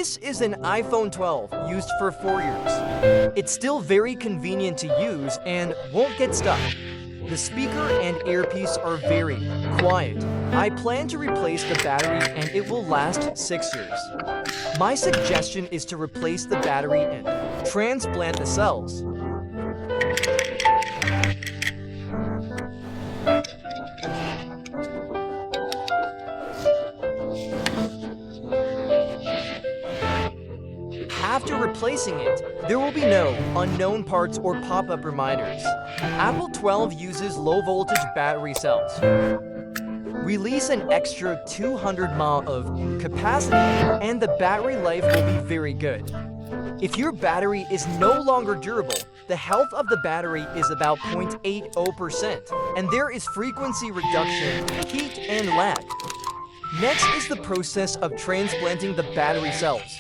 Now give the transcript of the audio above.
This is an iPhone 12 used for 4 years. It's still very convenient to use and won't get stuck. The speaker and earpiece are very quiet. I plan to replace the battery and it will last 6 years. My suggestion is to replace the battery and transplant the cells. After replacing it, there will be no unknown parts or pop-up reminders. Apple 12 uses low-voltage battery cells. Release an extra 200 mAh of capacity, and the battery life will be very good. If your battery is no longer durable, the health of the battery is about 0.80%, and there is frequency reduction, heat, and lag. Next is the process of transplanting the battery cells.